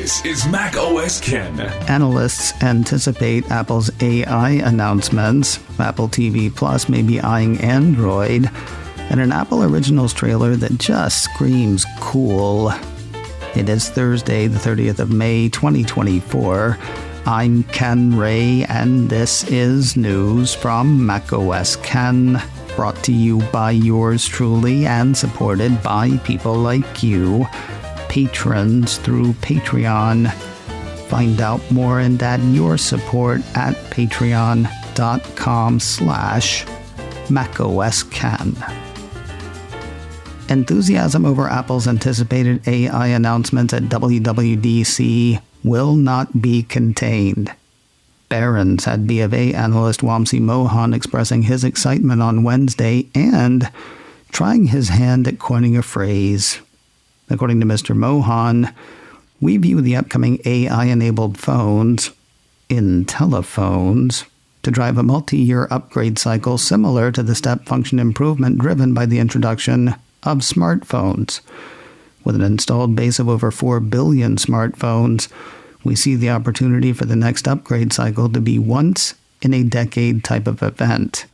This is Mac OS Ken. Analysts anticipate Apple's AI announcements. Apple TV Plus may be eyeing Android. And an Apple Originals trailer that just screams cool. It is Thursday, the 30th of May, 2024. I'm Ken Ray, and this is news from Mac OS Ken, brought to you by yours truly and supported by people like you, patrons through Patreon. Find out more and add your support at patreon.com/MacOSCan. Enthusiasm over Apple's anticipated AI announcements at WWDC will not be contained. Barron's had B of A analyst Wamsi Mohan expressing his excitement on Wednesday and trying his hand at coining a phrase. According to Mr. Mohan, we view the upcoming AI-enabled phones, in telephones, to drive a multi-year upgrade cycle similar to the step function improvement driven by the introduction of smartphones. With an installed base of over 4 billion smartphones, we see the opportunity for the next upgrade cycle to be once-in-a-decade type of event.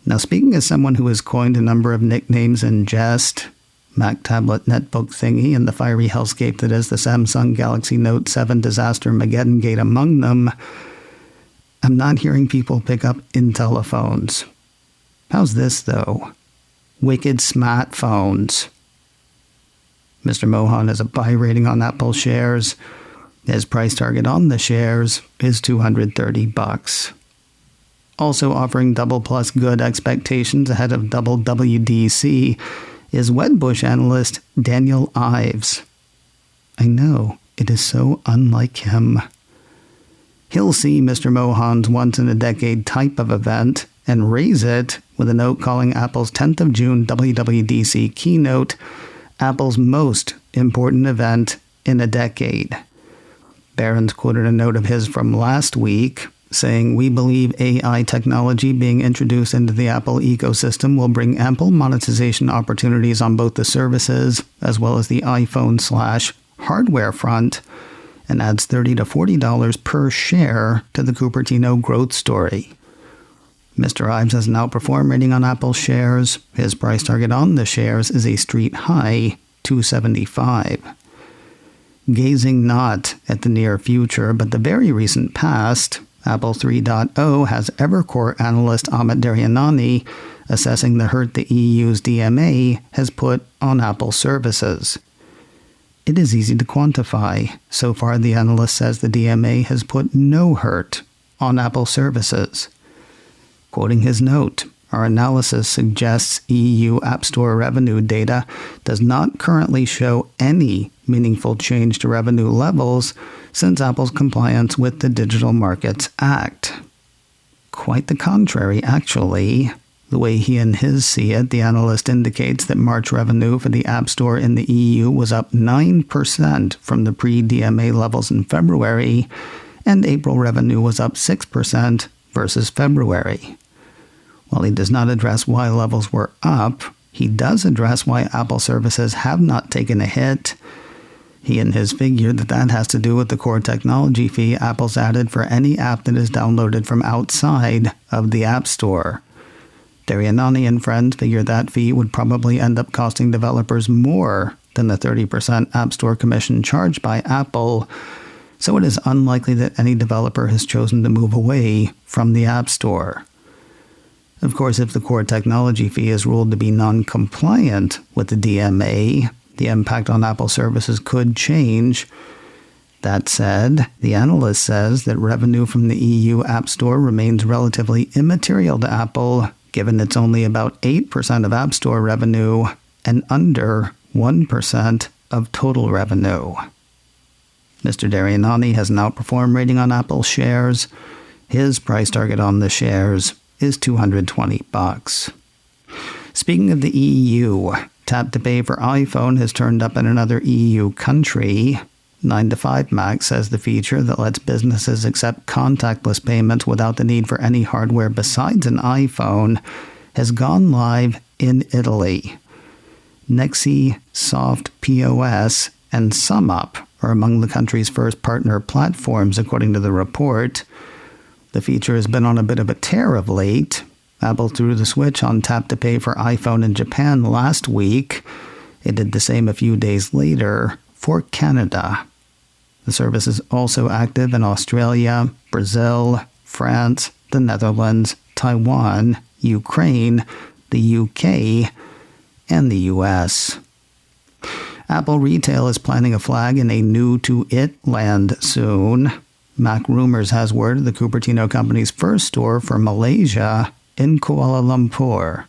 Now, speaking as someone who has coined a number of nicknames in jest, Mac tablet netbook thingy, and the fiery hellscape that is the Samsung Galaxy Note 7 disaster Mageddon Gate among them, I'm not hearing people pick up in telephones. How's this, though? Wicked smartphones. Mr. Mohan has a buy rating on Apple shares. His price target on the shares is $230. Also offering double plus good expectations ahead of WWDC is Wedbush analyst Daniel Ives. I know, it is so unlike him. He'll see Mr. Mohan's once-in-a-decade type of event and raise it with a note calling Apple's 10th of June WWDC keynote Apple's most important event in a decade. Barron's quoted a note of his from last week, saying, "We believe AI technology being introduced into the Apple ecosystem will bring ample monetization opportunities on both the services as well as the iPhone/hardware front, and adds $30 to $40 per share to the Cupertino growth story." Mr. Ives has an outperform rating on Apple shares. His price target on the shares is a street high, $275. Gazing not at the near future, but the very recent past, Apple 3.0 has Evercore analyst Amit Daryanani assessing the hurt the EU's DMA has put on Apple services. It is easy to quantify. So far, the analyst says the DMA has put no hurt on Apple services. Quoting his note, "Our analysis suggests EU App Store revenue data does not currently show any meaningful change to revenue levels since Apple's compliance with the Digital Markets Act." Quite the contrary, actually. The way he and his see it, the analyst indicates that March revenue for the App Store in the EU was up 9% from the pre-DMA levels in February, and April revenue was up 6% versus February. While he does not address why levels were up, he does address why Apple services have not taken a hit. He and his figure that has to do with the core technology fee Apple's added for any app that is downloaded from outside of the App Store. Daryanani and friends figure that fee would probably end up costing developers more than the 30% App Store commission charged by Apple, so it is unlikely that any developer has chosen to move away from the App Store. Of course, if the core technology fee is ruled to be non-compliant with the DMA, the impact on Apple services could change. That said, the analyst says that revenue from the EU App Store remains relatively immaterial to Apple, given it's only about 8% of App Store revenue and under 1% of total revenue. Mr. Daryanani has an outperform rating on Apple shares. His price target on the shares is $220. Speaking of the EU, Tap to Pay for iPhone has turned up in another EU country. 9to5Mac says the feature that lets businesses accept contactless payments without the need for any hardware besides an iPhone has gone live in Italy. Nexi, Soft POS, and SumUp are among the country's first partner platforms, according to the report. The feature has been on a bit of a tear of late. Apple threw the switch on Tap to Pay for iPhone in Japan last week. It did the same a few days later for Canada. The service is also active in Australia, Brazil, France, the Netherlands, Taiwan, Ukraine, the UK, and the US. Apple Retail is planting a flag in a new-to-it land soon. Mac Rumors has word of the Cupertino company's first store for Malaysia in Kuala Lumpur.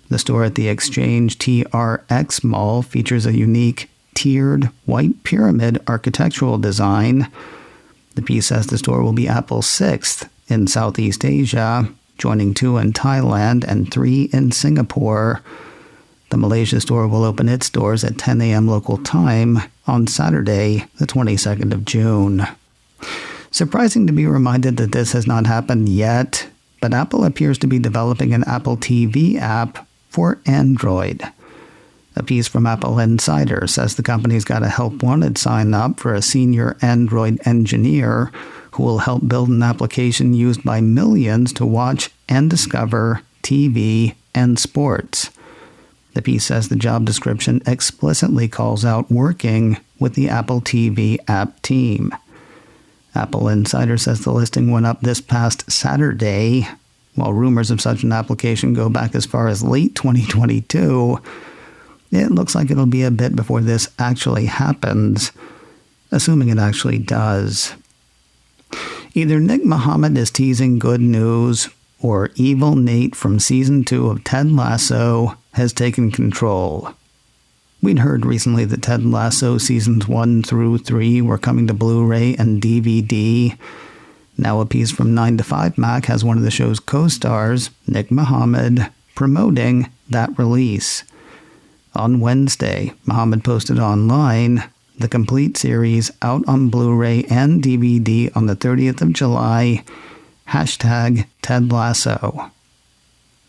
The store at the Exchange TRX Mall features a unique, tiered, white pyramid architectural design. The piece says the store will be Apple's sixth in Southeast Asia, joining 2 in Thailand and 3 in Singapore. The Malaysia store will open its doors at 10 a.m. local time on Saturday, the 22nd of June. Surprising to be reminded that this has not happened yet, but Apple appears to be developing an Apple TV app for Android. A piece from Apple Insider says the company's got a help wanted sign up for a senior Android engineer who will help build an application used by millions to watch and discover TV and sports. The piece says the job description explicitly calls out working with the Apple TV app team. Apple Insider says the listing went up this past Saturday. While rumors of such an application go back as far as late 2022, it looks like it'll be a bit before this actually happens, assuming it actually does. Either Nick Mohammed is teasing good news, or evil Nate from Season 2 of Ted Lasso has taken control. We'd heard recently that Ted Lasso Seasons 1 through 3 were coming to Blu-ray and DVD. Now a piece from 9 to 5 Mac has one of the show's co-stars, Nick Mohammed, promoting that release. On Wednesday, Mohammed posted online the complete series out on Blu-ray and DVD on the 30th of July, #Ted Lasso.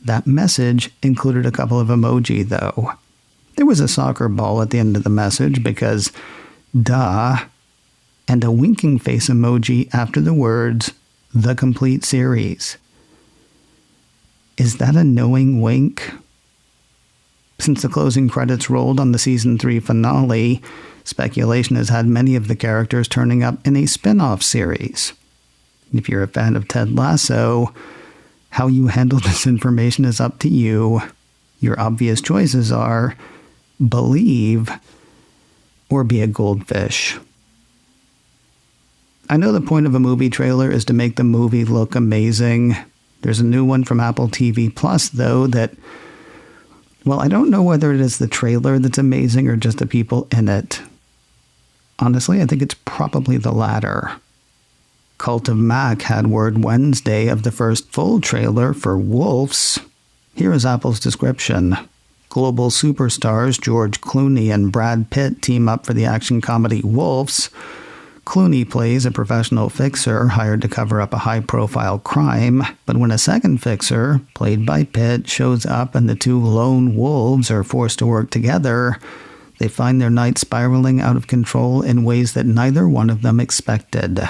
That message included a couple of emoji, though. There was a soccer ball at the end of the message because, duh, and a winking face emoji after the words, the complete series. Is that a knowing wink? Since the closing credits rolled on the Season 3 finale, speculation has had many of the characters turning up in a spin-off series. If you're a fan of Ted Lasso, how you handle this information is up to you. Your obvious choices are believe or be a goldfish. I know the point of a movie trailer is to make the movie look amazing. There's a new one from Apple TV Plus, though, that, well, I don't know whether it is the trailer that's amazing or just the people in it. Honestly, I think it's probably the latter. Cult of Mac had word Wednesday of the first full trailer for Wolves. Here is Apple's description. Global superstars George Clooney and Brad Pitt team up for the action comedy Wolves. Clooney plays a professional fixer hired to cover up a high-profile crime, but when a second fixer, played by Pitt, shows up and the two lone wolves are forced to work together, they find their night spiraling out of control in ways that neither one of them expected.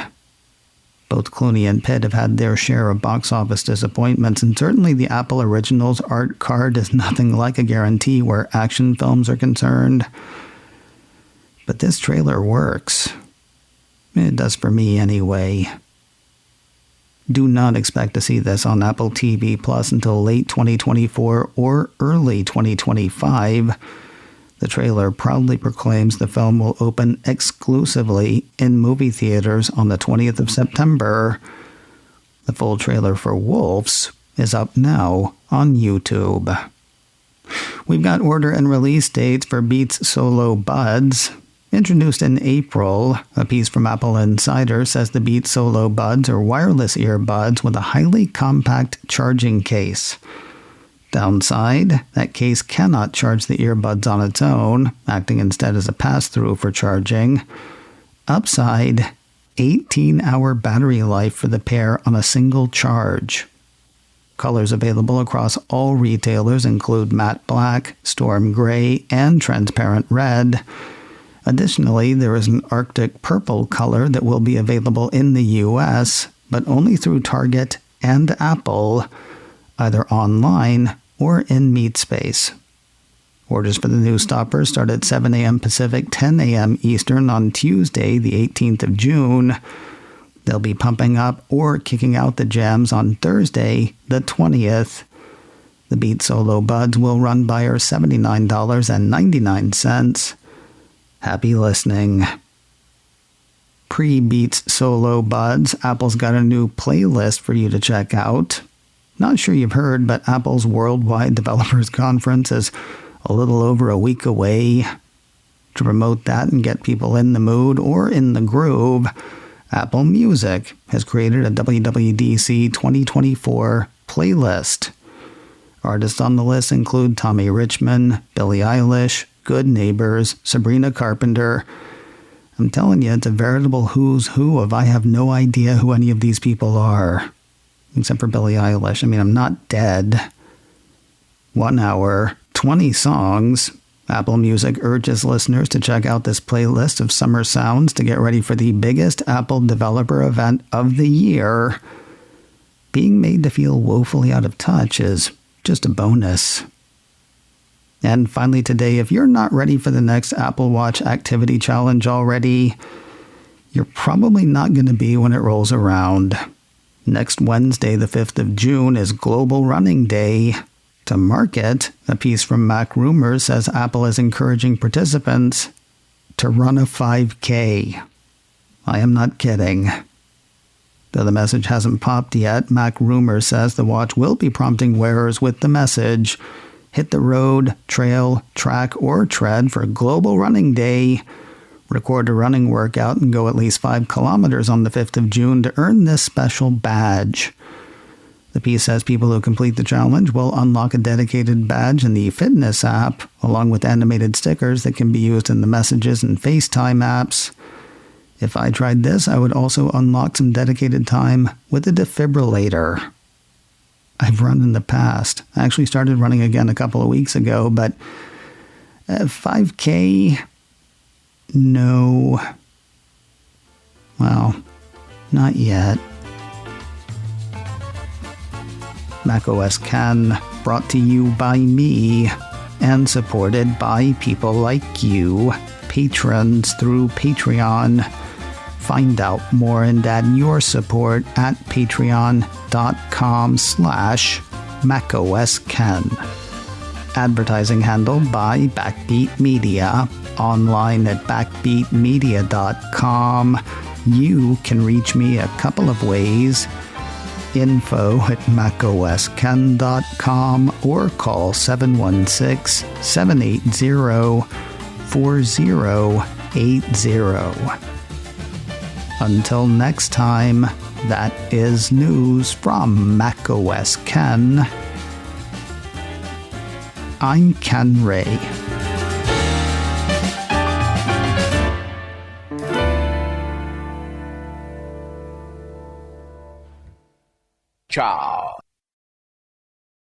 Both Clooney and Pitt have had their share of box office disappointments, and certainly the Apple Originals art card is nothing like a guarantee where action films are concerned. But this trailer works. It does for me anyway. Do not expect to see this on Apple TV Plus until late 2024 or early 2025. The trailer proudly proclaims the film will open exclusively in movie theaters on the 20th of September. The full trailer for Wolves is up now on YouTube. We've got order and release dates for Beats Solo Buds. Introduced in April, a piece from Apple Insider says the Beats Solo Buds are wireless earbuds with a highly compact charging case. Downside, that case cannot charge the earbuds on its own, acting instead as a pass-through for charging. Upside, 18-hour battery life for the pair on a single charge. Colors available across all retailers include matte black, storm gray, and transparent red. Additionally, there is an Arctic purple color that will be available in the US, but only through Target and Apple, either online or in Meat Space. Orders for the new stopper start at 7 a.m. Pacific, 10 a.m. Eastern on Tuesday, the 18th of June. They'll be pumping up or kicking out the jams on Thursday, the 20th. The Beats Solo Buds will run buyer $79.99. Happy listening. Pre-Beats Solo Buds, Apple's got a new playlist for you to check out. Not sure you've heard, but Apple's Worldwide Developers Conference is a little over a week away. To promote that and get people in the mood or in the groove, Apple Music has created a WWDC 2024 playlist. Artists on the list include Tommy Richmond, Billie Eilish, Good Neighbors, Sabrina Carpenter. I'm telling you, it's a veritable who's who of I have no idea who any of these people are. Except for Billie Eilish. I mean, I'm not dead. 1 hour, 20 songs. Apple Music urges listeners to check out this playlist of summer sounds to get ready for the biggest Apple developer event of the year. Being made to feel woefully out of touch is just a bonus. And finally today, if you're not ready for the next Apple Watch Activity Challenge already, you're probably not going to be when it rolls around. Next Wednesday, the 5th of June, is Global Running Day. To mark it, a piece from Mac Rumors says Apple is encouraging participants to run a 5K. I am not kidding. Though the message hasn't popped yet, Mac Rumors says the watch will be prompting wearers with the message, hit the road, trail, track, or tread for Global Running Day. Record a running workout and go at least 5 kilometers on the 5th of June to earn this special badge. The piece says people who complete the challenge will unlock a dedicated badge in the Fitness app, along with animated stickers that can be used in the Messages and FaceTime apps. If I tried this, I would also unlock some dedicated time with a defibrillator. I've run in the past. I actually started running again a couple of weeks ago, but 5K, no. Well, not yet. macOS Ken, brought to you by me and supported by people like you, patrons through Patreon. Find out more and add your support at patreon.com/macOSKen. Advertising handled by Backbeat Media. Online at backbeatmedia.com. You can reach me a couple of ways. info@macosken.com or call 716-780-4080. Until next time, that is news from macOS Ken. I'm Ken Ray. Ciao.